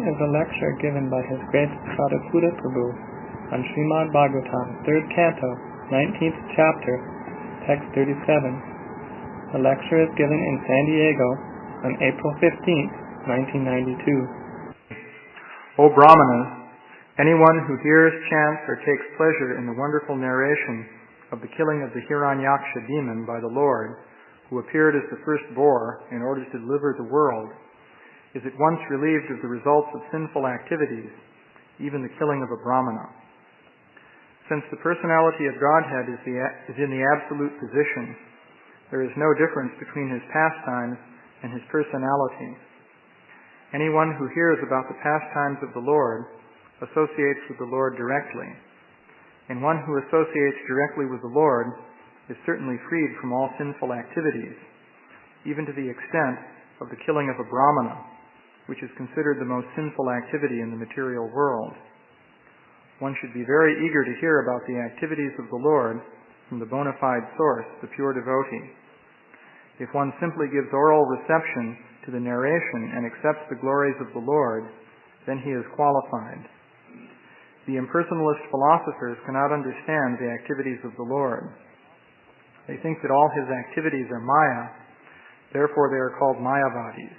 is a lecture given by His Grace Sadaputa Prabhu on Srimad Bhagavatam, 3rd Canto, 19th Chapter, Text 37. The lecture is given in San Diego on April 15th, 1992. O Brahmanas, anyone who hears, chants, or takes pleasure in the wonderful narration of the killing of the Hiranyaksha demon by the Lord, who appeared as the first boar in order to deliver the world, is at once relieved of the results of sinful activities, even the killing of a Brahmana. Since the personality of Godhead is in the absolute position, there is no difference between His pastimes and His personality. Anyone who hears about the pastimes of the Lord associates with the Lord directly, and one who associates directly with the Lord is certainly freed from all sinful activities, even to the extent of the killing of a Brahmana, which is considered the most sinful activity in the material world. One should be very eager to hear about the activities of the Lord from the bona fide source, the pure devotee. If one simply gives oral reception to the narration and accepts the glories of the Lord, then he is qualified. The impersonalist philosophers cannot understand the activities of the Lord. They think that all His activities are Maya, therefore they are called Mayavadis.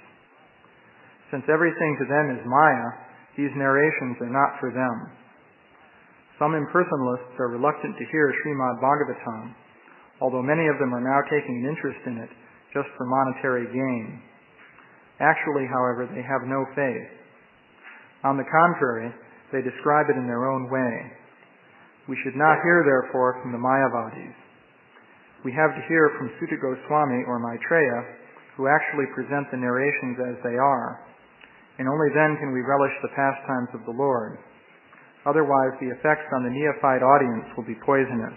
Since everything to them is Maya, these narrations are not for them. Some impersonalists are reluctant to hear Srimad Bhagavatam, although many of them are now taking an interest in it just for monetary gain. Actually, however, they have no faith. On the contrary, they describe it in their own way. We should not hear, therefore, from the Mayavadis. We have to hear from Sutta Goswami or Maitreya, who actually present the narrations as they are, and only then can we relish the pastimes of the Lord. Otherwise, the effects on the neophyte audience will be poisonous.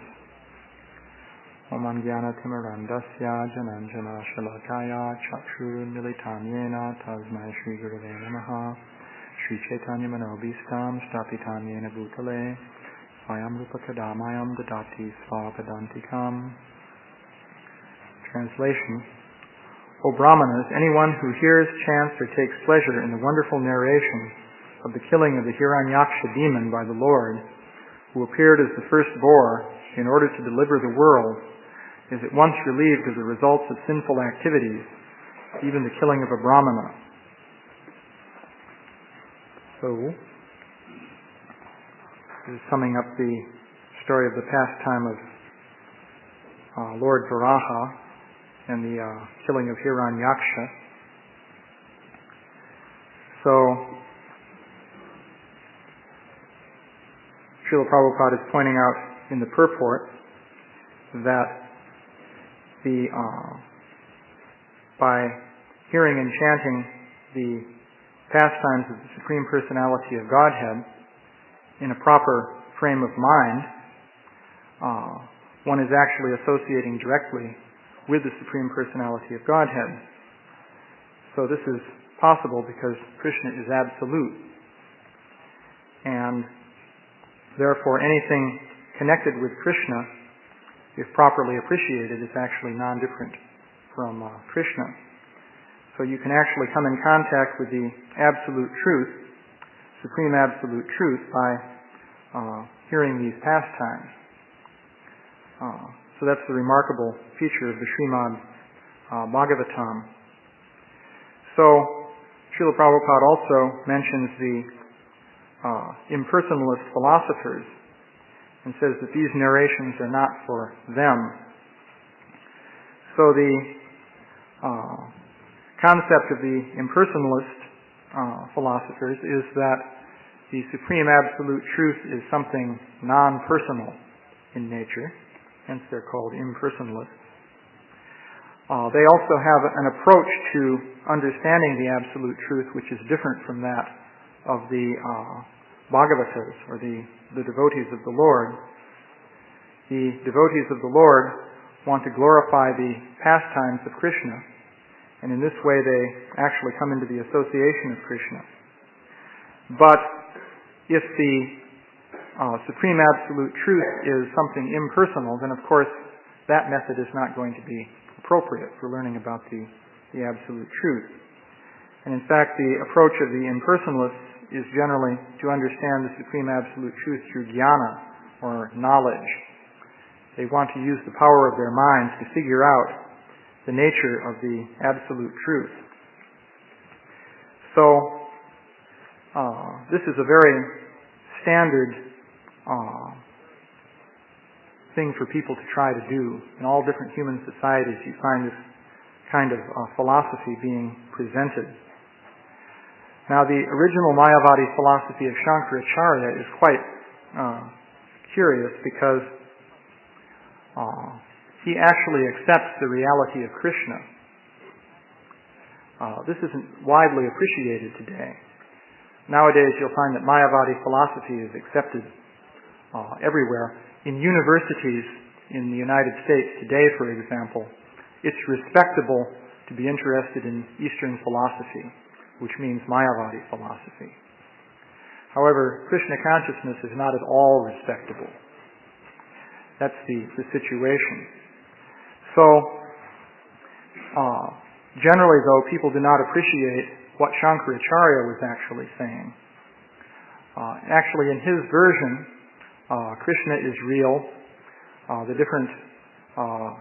Om Jnana Timirandasya Jananjana Shalakaya Chakshurunmilitanyena Tasmai Shri Gurave Namaha Shri Chaitanya Manobhistam Stapitanyena Bhutale Swayam Rupa Kadamayam Dadati Svapadantikam. Translation. O Brahmanas, anyone who hears, chants, or takes pleasure in the wonderful narration of the killing of the Hiranyaksha demon by the Lord, who appeared as the first boar in order to deliver the world, is at once relieved of the results of sinful activities, even the killing of a Brahmana. So, this is summing up the story of the pastime of Lord Varaha and the killing of Hiranyaksha. So, Srila Prabhupada is pointing out in the purport that by hearing and chanting the pastimes of the Supreme Personality of Godhead in a proper frame of mind, one is actually associating directly with the Supreme Personality of Godhead. So this is possible because Krishna is absolute, and therefore anything connected with Krishna, if properly appreciated, is actually non-different from Krishna. So you can actually come in contact with the absolute truth, supreme absolute truth, by hearing these pastimes. So that's the remarkable feature of the Srimad Bhagavatam. So Srila Prabhupada also mentions the impersonalist philosophers and says that these narrations are not for them. So the concept of the impersonalist philosophers is that the supreme absolute truth is something non-personal in nature. Hence they're called impersonalists. They also have an approach to understanding the absolute truth which is different from that of the Bhagavatas, or the devotees of the Lord. The devotees of the Lord want to glorify the pastimes of Krishna, and in this way they actually come into the association of Krishna. But if the supreme absolute truth is something impersonal, then of course that method is not going to be appropriate for learning about the absolute truth. And in fact, the approach of the impersonalists is generally to understand the Supreme Absolute Truth through jnana, or knowledge. They want to use the power of their minds to figure out the nature of the Absolute Truth. So, this is a very standard thing for people to try to do. In all different human societies, you find this kind of philosophy being presented. Now, the original Mayavadi philosophy of Shankaracharya is quite curious because he actually accepts the reality of Krishna. This isn't widely appreciated today. Nowadays, you'll find that Mayavadi philosophy is accepted everywhere. In universities in the United States today, for example, it's respectable to be interested in Eastern philosophy, which means Mayavadi philosophy. However, Krishna consciousness is not at all respectable. That's the situation. So, generally though, people do not appreciate what Shankaracharya was actually saying. Actually, in his version, Krishna is real. The different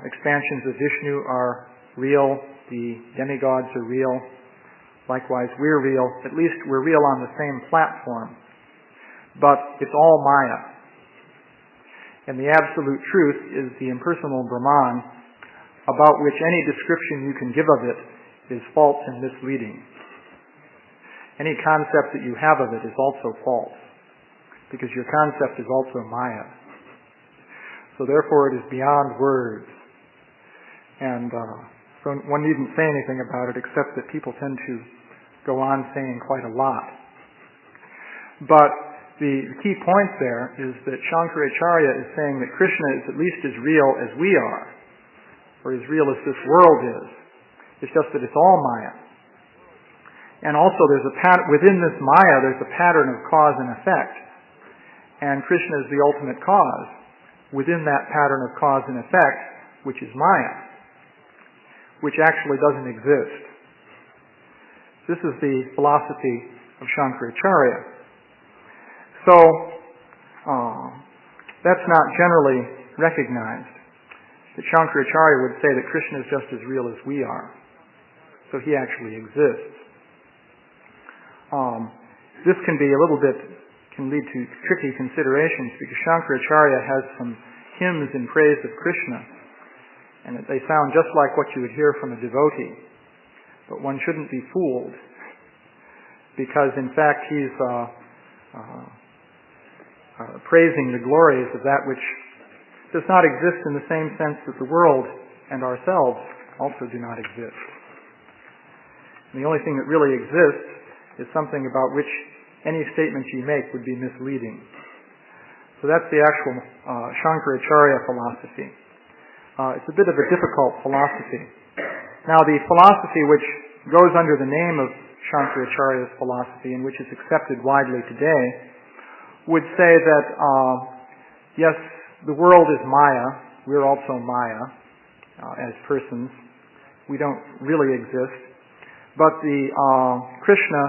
expansions of Vishnu are real. The demigods are real. Likewise, we're real. At least we're real on the same platform. But it's all Maya. And the absolute truth is the impersonal Brahman, about which any description you can give of it is false and misleading. Any concept that you have of it is also false, because your concept is also Maya. So therefore it is beyond words. And so one needn't say anything about it, except that people tend to go on saying quite a lot. But the key point there is that Shankaracharya is saying that Krishna is at least as real as we are, or as real as this world is. It's just that it's all Maya. And also within this Maya there's a pattern of cause and effect. And Krishna is the ultimate cause within that pattern of cause and effect, which is Maya, which actually doesn't exist. This is the philosophy of Shankaracharya. So, that's not generally recognized. That Shankaracharya would say that Krishna is just as real as we are. So he actually exists. This can lead to tricky considerations, because Shankaracharya has some hymns in praise of Krishna, and they sound just like what you would hear from a devotee. But one shouldn't be fooled, because in fact he's praising the glories of that which does not exist in the same sense that the world and ourselves also do not exist. And the only thing that really exists is something about which any statement you make would be misleading. So that's the actual Shankaracharya philosophy. It's a bit of a difficult philosophy. Now, the philosophy which goes under the name of Shankaracharya's philosophy, and which is accepted widely today, would say that, yes, the world is Maya. We're also Maya as persons. We don't really exist. But the Krishna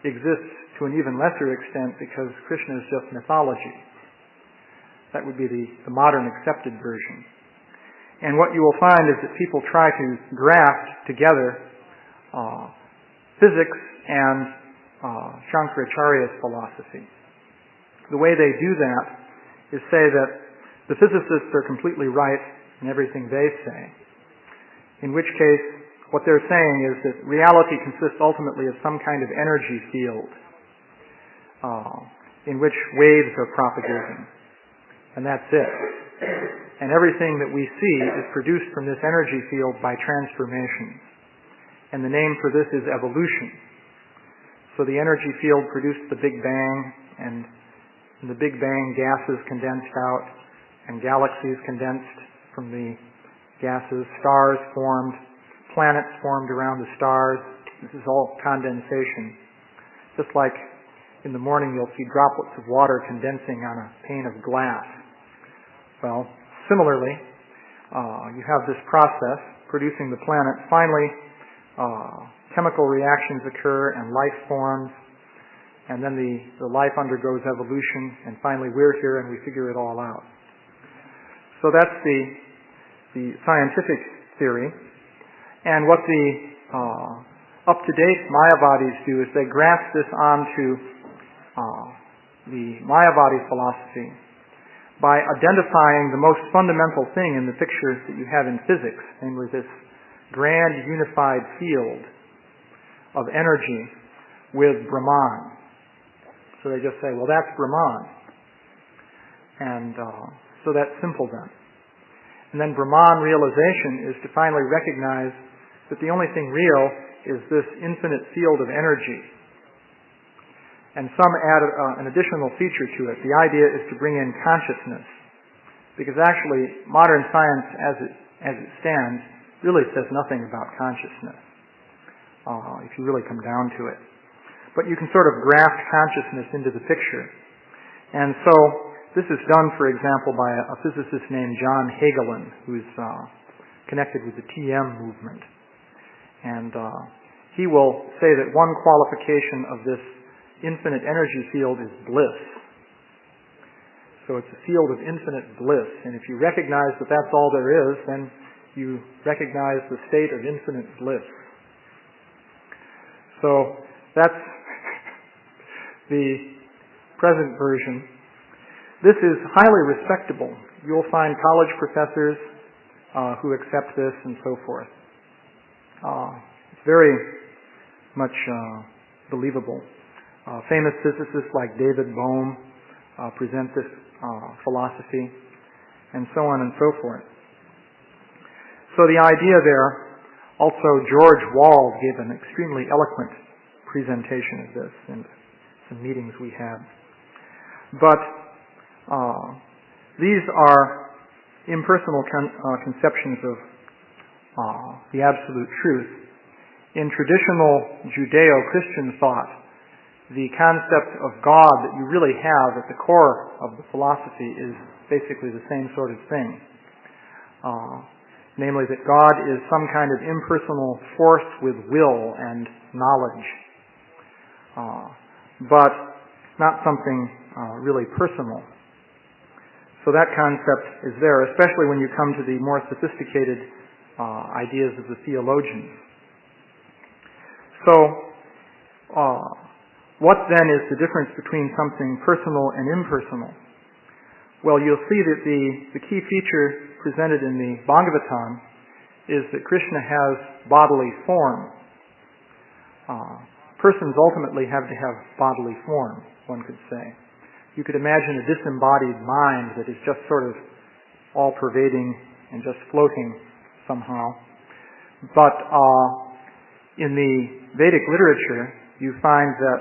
exists to an even lesser extent, because Krishna is just mythology. That would be the modern accepted version. And what you will find is that people try to graft together physics and Shankaracharya's philosophy. The way they do that is say that the physicists are completely right in everything they say. In which case, what they're saying is that reality consists ultimately of some kind of energy field in which waves are propagating. And that's it. And everything that we see is produced from this energy field by transformation. And the name for this is evolution. So the energy field produced the Big Bang, and in the Big Bang gases condensed out, and galaxies condensed from the gases, stars formed, planets formed around the stars. This is all condensation. Just like in the morning you'll see droplets of water condensing on a pane of glass. Well, similarly, you have this process producing the planet. Finally, chemical reactions occur and life forms, and then the life undergoes evolution, and finally we're here and we figure it all out. So that's the scientific theory. And what the up-to-date Mayavadis do is they graft this onto the Mayavadi philosophy by identifying the most fundamental thing in the picture that you have in physics, namely this grand unified field of energy with Brahman. So they just say, well, that's Brahman. And so that's simple then. And then Brahman realization is to finally recognize that the only thing real is this infinite field of energy. And some add an additional feature to it. The idea is to bring in consciousness. Because actually, modern science as it stands really says nothing about consciousness, if you really come down to it. But you can sort of graft consciousness into the picture. And so, this is done, for example, by a physicist named John Hagelin, who's connected with the TM movement. And he will say that one qualification of this infinite energy field is bliss. So it's a field of infinite bliss. And if you recognize that that's all there is, then you recognize the state of infinite bliss. So that's the present version. This is highly respectable. You'll find college professors who accept this and so forth. It's very much believable. Famous physicists like David Bohm present this philosophy, and so on and so forth. So the idea there, also George Wald gave an extremely eloquent presentation of this in some meetings we had. But these are impersonal conceptions of the absolute truth. In traditional Judeo-Christian thought, the concept of God that you really have at the core of the philosophy is basically the same sort of thing. Namely that God is some kind of impersonal force with will and knowledge. But not something really personal. So that concept is there, especially when you come to the more sophisticated ideas of the theologians. So, what then is the difference between something personal and impersonal? Well, you'll see that the key feature presented in the Bhagavatam is that Krishna has bodily form. Persons ultimately have to have bodily form, one could say. You could imagine a disembodied mind that is just sort of all-pervading and just floating somehow. But in the Vedic literature, you find that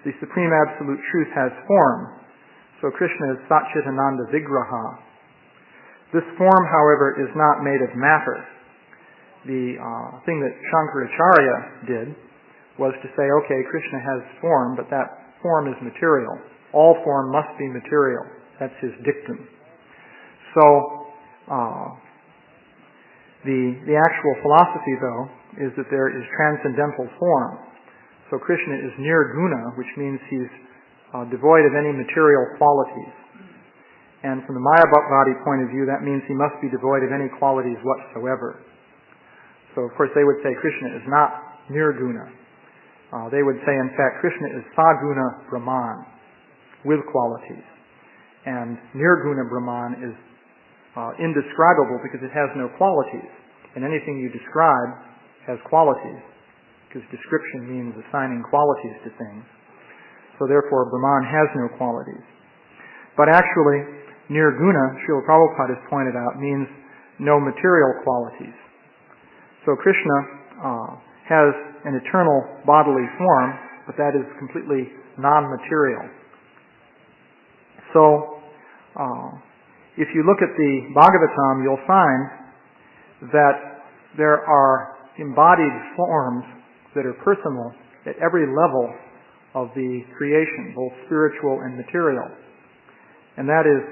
the Supreme Absolute Truth has form. So Krishna is Satchitananda Vigraha. This form, however, is not made of matter. The thing that Shankaracharya did was to say, okay, Krishna has form, but that form is material. All form must be material. That's his dictum. So, the actual philosophy, though, is that there is transcendental form. So Krishna is nirguna, which means he's devoid of any material qualities. And from the Mayavadi point of view, that means he must be devoid of any qualities whatsoever. So, of course, they would say Krishna is not nirguna. They would say, in fact, Krishna is saguna Brahman, with qualities. And nirguna Brahman is indescribable because it has no qualities. And anything you describe has qualities, because description means assigning qualities to things. So therefore, Brahman has no qualities. But actually, nirguna, Srila Prabhupada has pointed out, means no material qualities. So Krishna has an eternal bodily form, but that is completely non-material. So, if you look at the Bhagavatam, you'll find that there are embodied forms that are personal at every level of the creation, both spiritual and material. And that is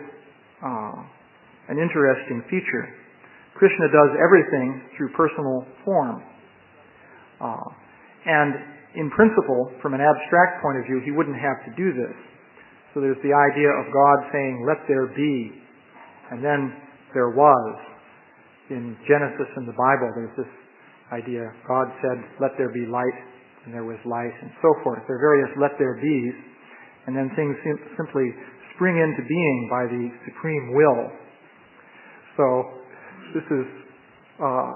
an interesting feature. Krishna does everything through personal form. And in principle, from an abstract point of view, he wouldn't have to do this. So there's the idea of God saying, let there be, and then there was. In Genesis in the Bible, there's this idea, God said, let there be light, and there was light, and so forth. There are various let there be's, and then things simply spring into being by the supreme will. So this is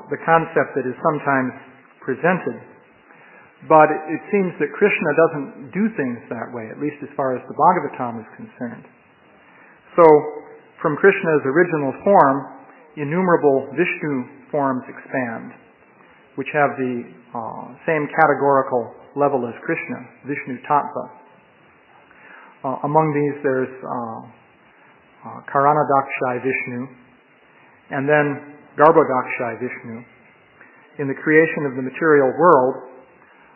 the concept that is sometimes presented. But it seems that Krishna doesn't do things that way, at least as far as the Bhagavatam is concerned. So, from Krishna's original form, innumerable Vishnu forms expand, which have the same categorical level as Krishna, Vishnu Tattva. Among these there's Karanadakshay Vishnu, and then Garbhodakshay Vishnu. In the creation of the material world,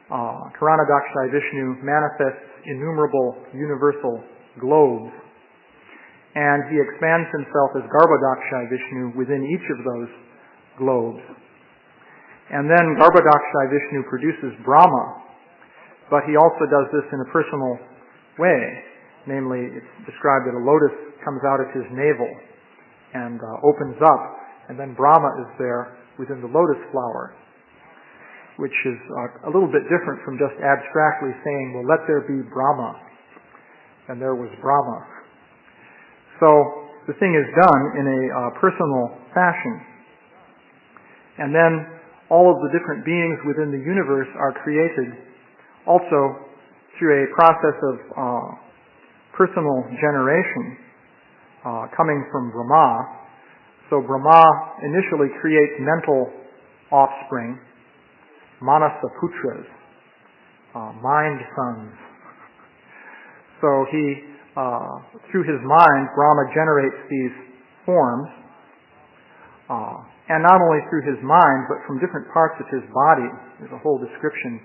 Karanadakshay Vishnu manifests innumerable universal globes, and he expands himself as Garbhodakshay Vishnu within each of those globes. And then Garbhodakshay Vishnu produces Brahma, but he also does this in a personal way. Namely, it's described that a lotus comes out of his navel and opens up, and then Brahma is there within the lotus flower, which is a little bit different from just abstractly saying, well, let there be Brahma, and there was Brahma. So the thing is done in a personal fashion. And then all of the different beings within the universe are created also through a process of personal generation coming from Brahma. So Brahma initially creates mental offspring, Manasa Putras, mind sons. So he, through his mind, Brahma generates these forms, and not only through his mind, but from different parts of his body. There's a whole description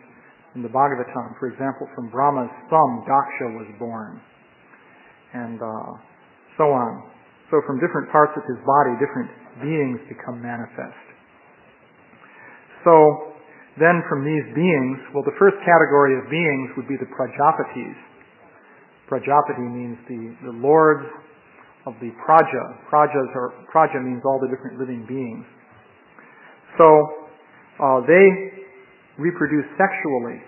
in the Bhagavatam. For example, from Brahma's thumb, Daksha was born, and so on. So from different parts of his body, different beings become manifest. So then from these beings, well, the first category of beings would be the Prajapatis. Prajapati means the lords of the Praja. Praja means all the different living beings. So they reproduce sexually.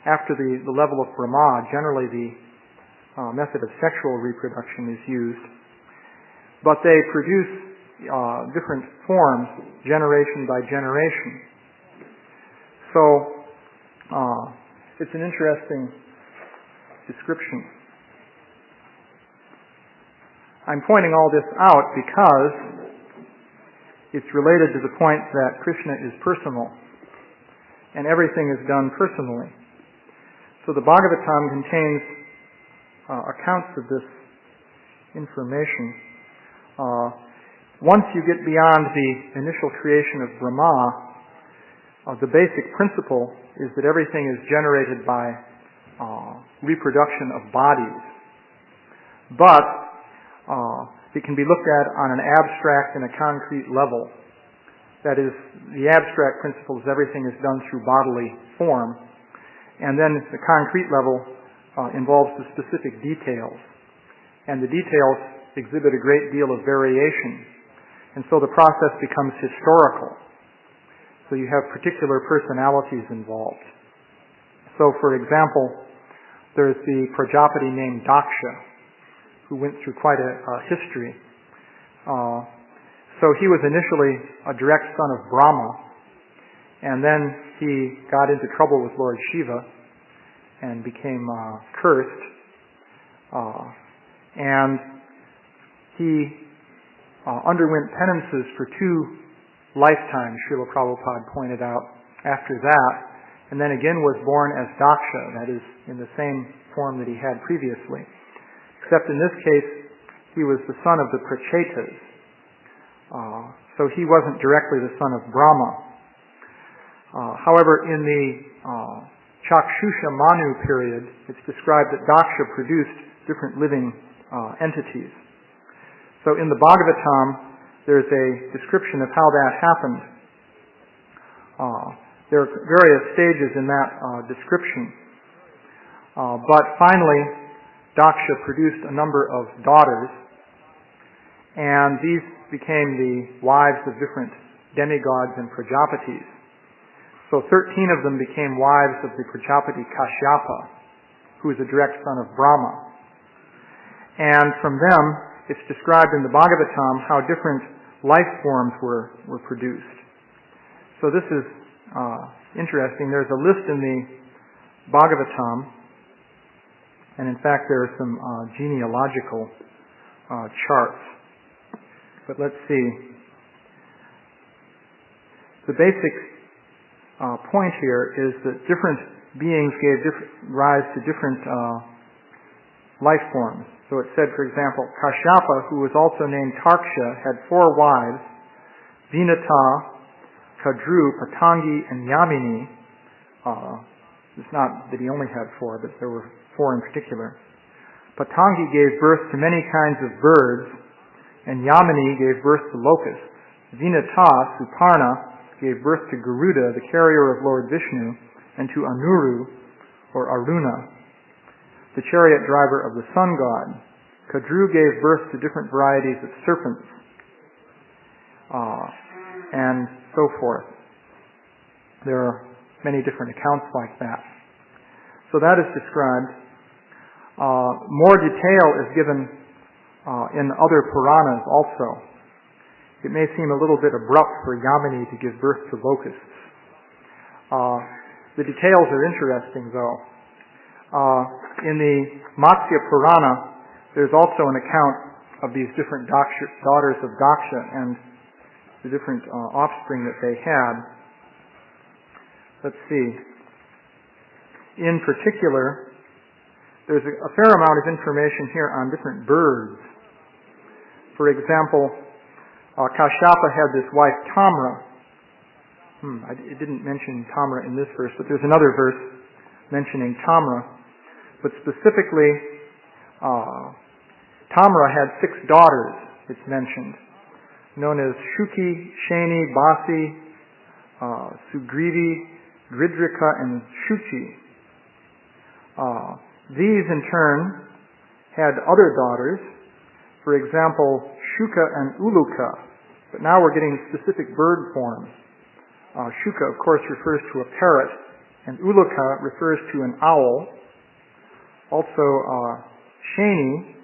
After the level of Brahma, generally the method of sexual reproduction is used. But they produce different forms, generation by generation. So it's an interesting description. I'm pointing all this out because it's related to the point that Krishna is personal, and everything is done personally. So the Bhagavatam contains accounts of this information. Once you get beyond the initial creation of Brahma, the basic principle is that everything is generated by reproduction of bodies. But it can be looked at on an abstract and a concrete level. That is, the abstract principle is everything is done through bodily form, and then the concrete level involves the specific details. And the details exhibit a great deal of variation. And so the process becomes historical. So you have particular personalities involved. So, for example, there's the Prajapati named Daksha, who went through quite a history. So he was initially a direct son of Brahma, and then he got into trouble with Lord Shiva and became cursed. And he underwent penances for 2 lifetimes, Srila Prabhupada pointed out, after that, and then again was born as Daksha, that is, in the same form that he had previously. Except in this case, he was the son of the Prachetas. So he wasn't directly the son of Brahma. However, in the Chakshusha Manu period, it's described that Daksha produced different living entities. So in the Bhagavatam, there's a description of how that happened. there are various stages in that description. But finally, Daksha produced a number of daughters, and these became the wives of different demigods and Prajapatis. So 13 of them became wives of the Prajapati Kashyapa, who is a direct son of Brahma. And from them, it's described in the Bhagavatam how different life forms were produced. So this is interesting. There's a list in the Bhagavatam, and in fact there are some genealogical charts. But let's see. The basic point here is that different beings gave rise to different life forms. So it said, for example, Kashyapa, who was also named Tarksha, had 4 wives, Vinata, Kadru, Patangi, and Yamini. It's not that he only had 4, but there were 4 in particular. Patangi gave birth to many kinds of birds, and Yamini gave birth to locusts. Vinata, Suparna, gave birth to Garuda, the carrier of Lord Vishnu, and to Anuru, or Aruna, the chariot driver of the sun god. Kadru gave birth to different varieties of serpents, and so forth. There are many different accounts like that. So that is described. More detail is given in other Puranas also. It may seem a little bit abrupt for Yamini to give birth to locusts. The details are interesting, though. In the Matsya Purana, there's also an account of these different daughters of Daksha and the different offspring that they had. Let's see. In particular, there's a fair amount of information here on different birds. For example, Kashyapa had this wife Tamra. It didn't mention Tamra in this verse, but there's another verse mentioning Tamra. But specifically, Tamra had 6 daughters, it's mentioned, known as Shuki, Shani, Basi, Sugrivi, Gridrika, and Shuchi. These, in turn, had other daughters, for example, Shuka and Uluka. But now we're getting specific bird forms. Shuka, of course, refers to a parrot, and Uluka refers to an owl. Also, Shani,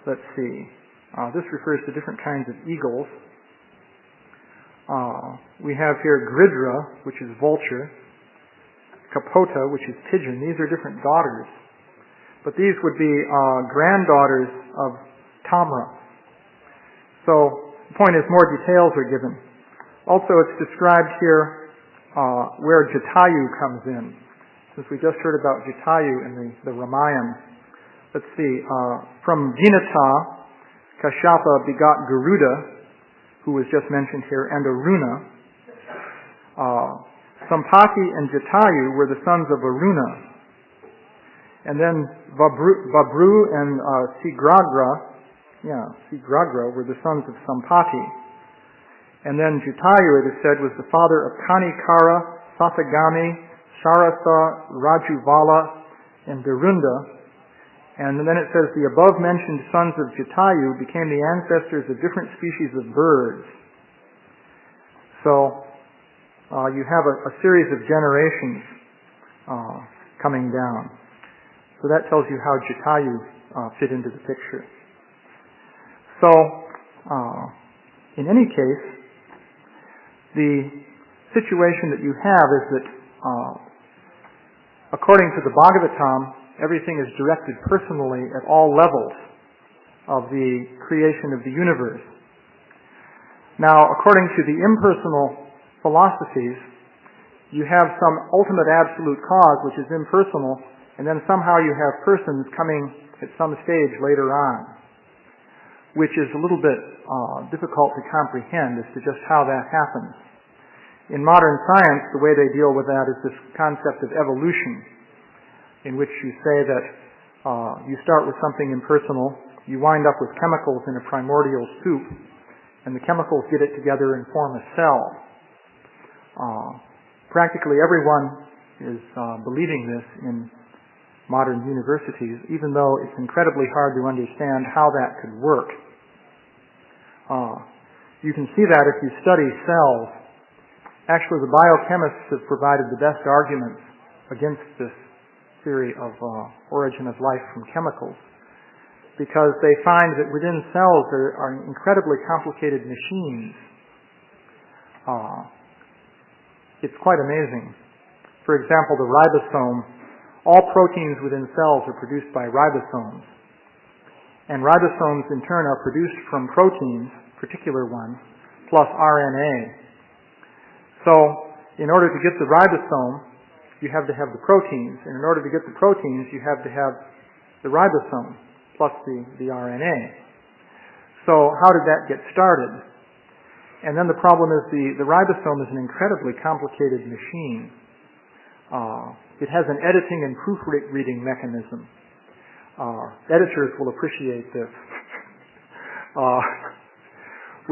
let's see, this refers to different kinds of eagles. We have here Gridra, which is vulture, Kapota, which is pigeon. These are different daughters. But these would be granddaughters of Tamra. So the point is more details are given. Also, it's described here where Jatayu comes in. Since we just heard about Jatayu in the Ramayana. Let's see. From Vinata, Kashyapa begot Garuda, who was just mentioned here, and Aruna. Sampati and Jatayu were the sons of Aruna. And then Babru and Sigragra were the sons of Sampati. And then Jatayu, it is said, was the father of Kanikara, Sathagami, Sarasa, Rajuvala, and Darunda. And then it says the above-mentioned sons of Jatayu became the ancestors of different species of birds. So you have a series of generations coming down. So that tells you how Jatayu fit into the picture. So, in any case, the situation that you have is that, according to the Bhagavatam, everything is directed personally at all levels of the creation of the universe. Now, according to the impersonal philosophies, you have some ultimate absolute cause which is impersonal, and then somehow you have persons coming at some stage later on, which is a little bit difficult to comprehend as to just how that happens. In modern science, the way they deal with that is this concept of evolution, in which you say that you start with something impersonal, you wind up with chemicals in a primordial soup, and the chemicals get it together and form a cell. Practically everyone is believing this in modern universities, even though it's incredibly hard to understand how that could work. You can see that if you study cells. Actually, the biochemists have provided the best arguments against this theory of origin of life from chemicals, because they find that within cells there are incredibly complicated machines. It's quite amazing. For example, the ribosome, all proteins within cells are produced by ribosomes. And ribosomes in turn are produced from proteins, particular ones, plus RNA. So, in order to get the ribosome, you have to have the proteins. And in order to get the proteins, you have to have the ribosome, plus the RNA. So, how did that get started? And then the problem is the ribosome is an incredibly complicated machine. It has an editing and proofreading mechanism. Editors will appreciate this,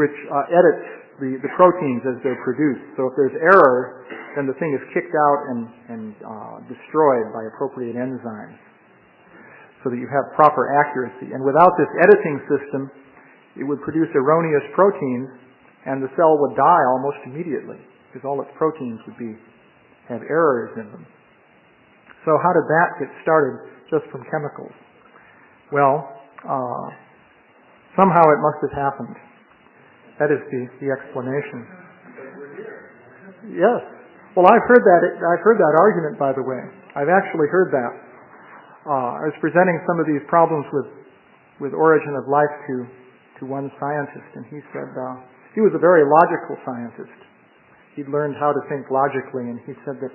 which edits the proteins as they're produced. So if there's error, then the thing is kicked out and destroyed by appropriate enzymes, so that you have proper accuracy. And without this editing system, it would produce erroneous proteins, and the cell would die almost immediately, because all its proteins would have errors in them. So how did that get started just from chemicals? Well, somehow it must have happened. That is the explanation. Yes. Well, I've heard that argument, by the way. I've actually heard that. I was presenting some of these problems with origin of life to one scientist, and he said he was a very logical scientist. He'd learned how to think logically, and he said that,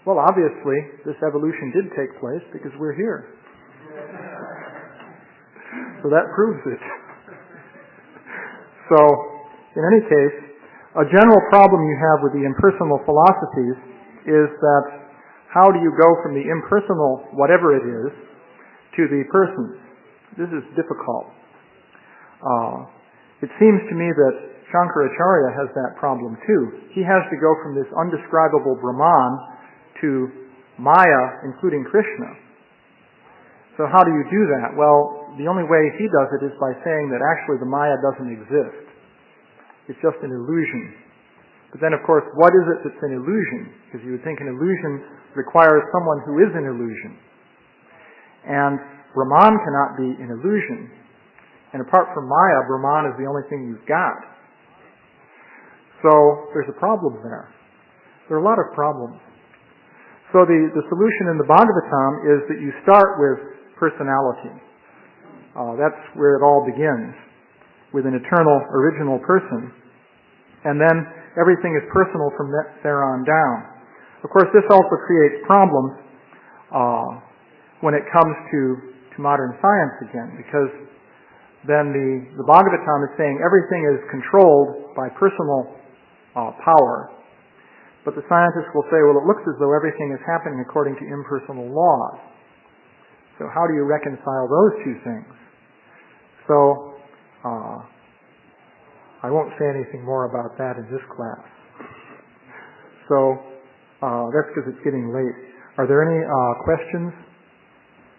well, obviously, this evolution did take place because we're here. So that proves it. So, in any case, a general problem you have with the impersonal philosophies is that how do you go from the impersonal, whatever it is, to the persons? This is difficult. It seems to me that Shankaracharya has that problem too. He has to go from this undescribable Brahman to Maya, including Krishna. So how do you do that? Well, the only way he does it is by saying that actually the Maya doesn't exist. It's just an illusion. But then, of course, what is it that's an illusion? Because you would think an illusion requires someone who is an illusion. And Brahman cannot be an illusion. And apart from Maya, Brahman is the only thing you've got. So there's a problem there. There are a lot of problems. So the solution in the Bhagavatam is that you start with personality. That's where it all begins, with an eternal, original person. And then everything is personal from there on down. Of course, this also creates problems when it comes to modern science again, because then the Bhagavatam is saying everything is controlled by personal power. But the scientists will say, well, it looks as though everything is happening according to impersonal laws. So how do you reconcile those two things? So, I won't say anything more about that in this class. So, that's because it's getting late. Are there any questions?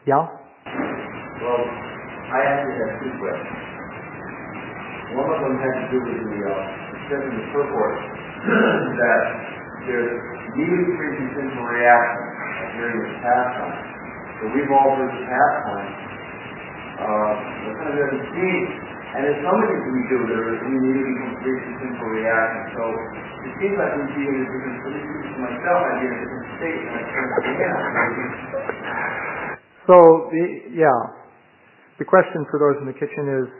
Yeah? Well, I actually have two questions. One of them had to do with it says in the purport that there's immediately pre-consensual reaction during this pastime. So we've all heard the pastime. It kind of doesn't seem, and there's some of these we do that are immediately pre-consensual reaction. So it seems like we'd be in a different, at least for myself, I'd be in a different state when I turn to the end. So, the question for those in the kitchen is,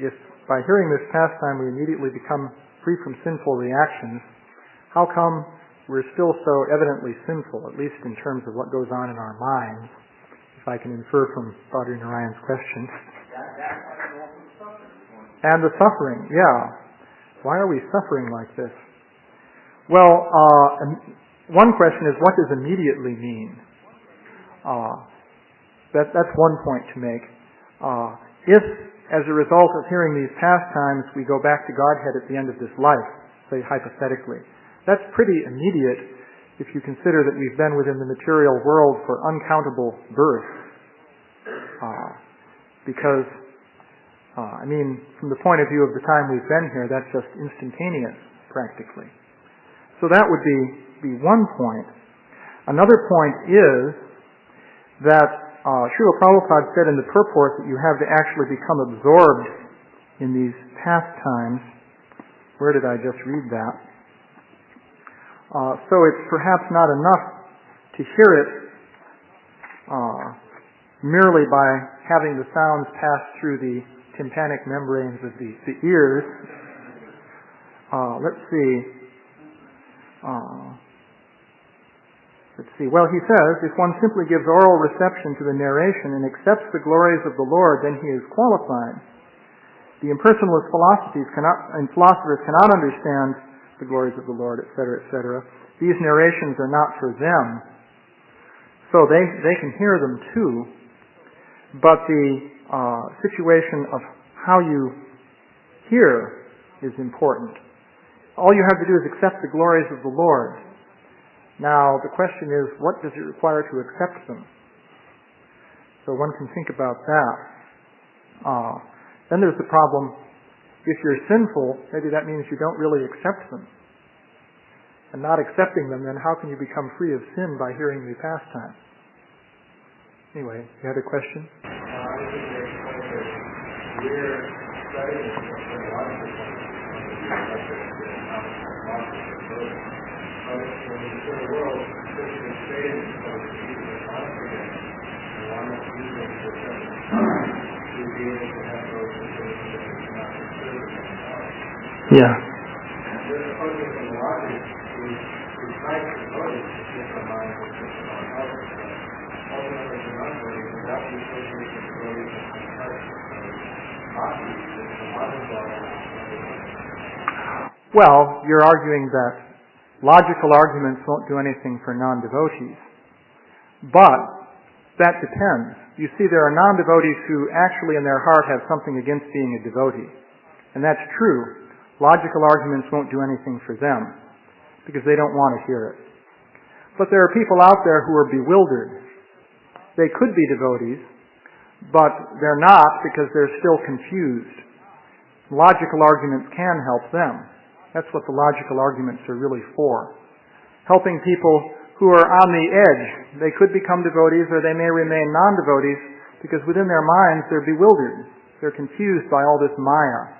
if by hearing this pastime we immediately become free from sinful reactions, how come we're still so evidently sinful, at least in terms of what goes on in our minds, if I can infer from Father Narayan's question? And the suffering, yeah. Why are we suffering like this? Well, one question is, what does immediately mean? That's one point to make. If, as a result of hearing these pastimes, we go back to Godhead at the end of this life, say hypothetically, that's pretty immediate, if you consider that we've been within the material world for uncountable births. Because, from the point of view of the time we've been here, that's just instantaneous, practically. So that would be one point. Another point is that Srila Prabhupada said in the purport that you have to actually become absorbed in these pastimes. Where did I just read that? So it's perhaps not enough to hear it merely by having the sounds pass through the tympanic membranes of the ears. Let's see. Well, he says, if one simply gives oral reception to the narration and accepts the glories of the Lord, then he is qualified. The impersonalist philosophers cannot understand the glories of the Lord, etc., etc. These narrations are not for them. So they can hear them too, but the situation of how you hear is important. All you have to do is accept the glories of the Lord. Now, the question is, what does it require to accept them? So one can think about that. Then there's the problem, if you're sinful, maybe that means you don't really accept them. And not accepting them, then how can you become free of sin by hearing the pastime? Anyway, you had a question? We're studying but in the world, Christian faith of the people of confidence and one of using for to be able to have those situations that are not considered in the heart. Yeah. And this focus on logic we try to notice to keep our mind focused on health, but ultimately we're not going to without the association of glories and the heart. Bhakti is the modern law. Well, you're arguing that logical arguments won't do anything for non-devotees. But that depends. You see, there are non-devotees who actually in their heart have something against being a devotee. And that's true. Logical arguments won't do anything for them because they don't want to hear it. But there are people out there who are bewildered. They could be devotees, but they're not because they're still confused. Logical arguments can help them. That's what the logical arguments are really for. Helping people who are on the edge. They could become devotees or they may remain non-devotees because within their minds they're bewildered. They're confused by all this maya.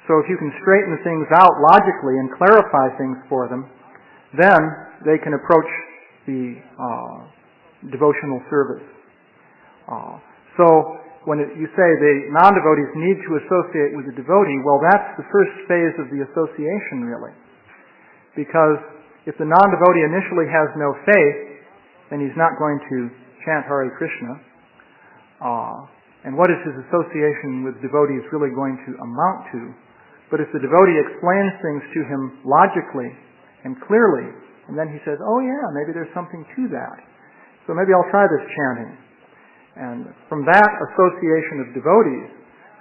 So if you can straighten things out logically and clarify things for them, then they can approach the devotional service. So when you say the non-devotees need to associate with the devotee, well, that's the first phase of the association, really. Because if the non-devotee initially has no faith, then he's not going to chant Hare Krishna. And what is his association with devotees really going to amount to? But if the devotee explains things to him logically and clearly, and then he says, oh yeah, maybe there's something to that. So maybe I'll try this chanting. And from that association of devotees,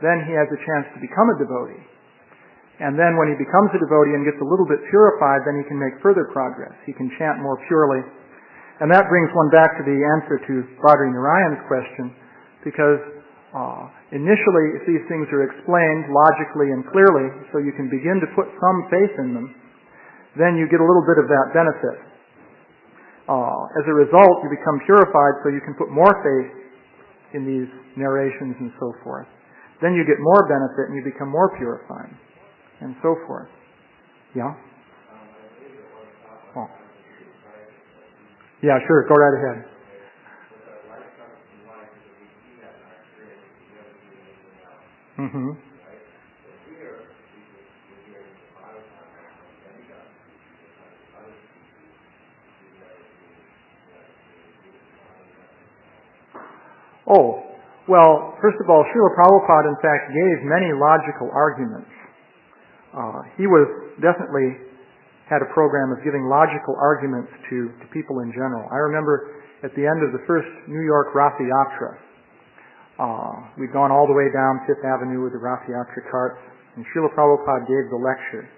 then he has a chance to become a devotee. And then when he becomes a devotee and gets a little bit purified, then he can make further progress. He can chant more purely. And that brings one back to the answer to Badri Narayan's question, because initially, if these things are explained logically and clearly, so you can begin to put some faith in them, then you get a little bit of that benefit. As a result, you become purified so you can put more faith in these narrations and so forth. Then you get more benefit and you become more purified, and so forth. Yeah? Oh. Yeah, sure. Go right ahead. Mm-hmm. Oh, well, first of all, Srila Prabhupada, in fact, gave many logical arguments. He definitely had a program of giving logical arguments to people in general. I remember at the end of the first New York Rath Yatra, we'd gone all the way down Fifth Avenue with the Rath Yatra carts, and Srila Prabhupada gave the lecture.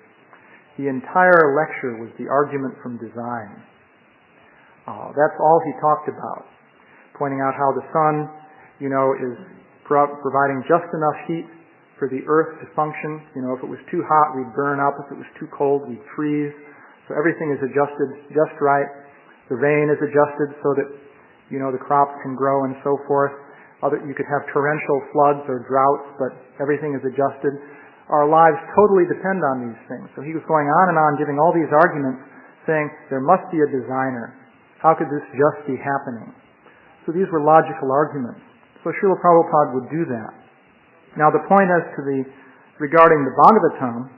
The entire lecture was the argument from design. That's all he talked about, pointing out how the sun, is providing just enough heat for the earth to function. If it was too hot, we'd burn up. If it was too cold, we'd freeze. So everything is adjusted just right. The rain is adjusted so that, the crops can grow and so forth. You could have torrential floods or droughts, but everything is adjusted. Our lives totally depend on these things. So he was going on and on, giving all these arguments, saying there must be a designer. How could this just be happening? So these were logical arguments. So Srila Prabhupada would do that. Now the point regarding the Bhagavatam,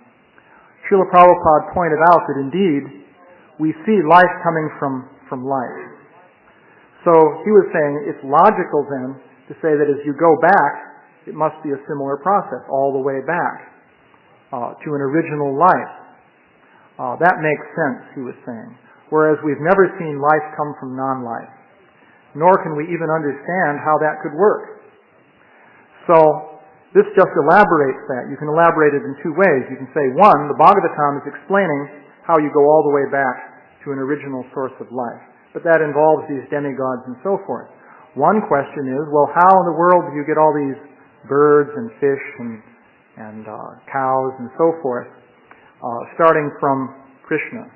Srila Prabhupada pointed out that indeed we see life coming from life. So he was saying it's logical then to say that as you go back, it must be a similar process all the way back to an original life. That makes sense, he was saying. Whereas we've never seen life come from non-life. Nor can we even understand how that could work. So this just elaborates that. You can elaborate it in two ways. You can say, one, the Bhagavatam is explaining how you go all the way back to an original source of life. But that involves these demigods and so forth. One question is, well, how in the world do you get all these birds and fish and cows and so forth, starting from Krishna?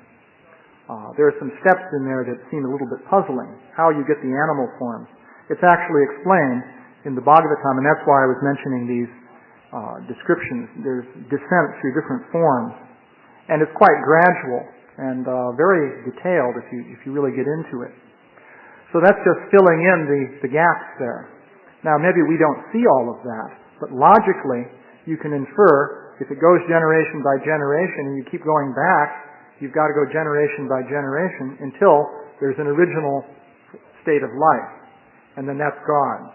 There are some steps in there that seem a little bit puzzling, how you get the animal forms. It's actually explained in the Bhagavatam, and that's why I was mentioning these descriptions. There's descent through different forms, and it's quite gradual and very detailed if you really get into it. So that's just filling in the gaps there. Now maybe we don't see all of that, but logically you can infer if it goes generation by generation and you keep going back, you've got to go generation by generation until there's an original state of life. And then that's God.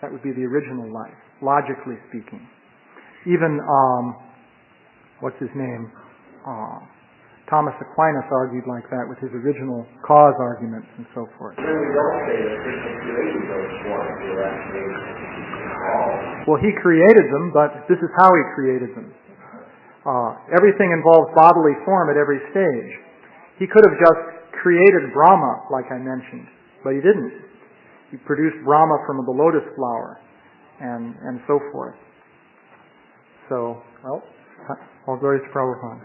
That would be the original life, logically speaking. Even, what's his name? Thomas Aquinas argued like that with his original cause arguments and so forth. Then we don't say that Krishna created those forms. They're actually all. Well, he created them, but this is how he created them. Everything involves bodily form at every stage. He could have just created Brahma, like I mentioned, but he didn't. He produced Brahma from the lotus flower and so forth. So, well, all glory to Prabhupada.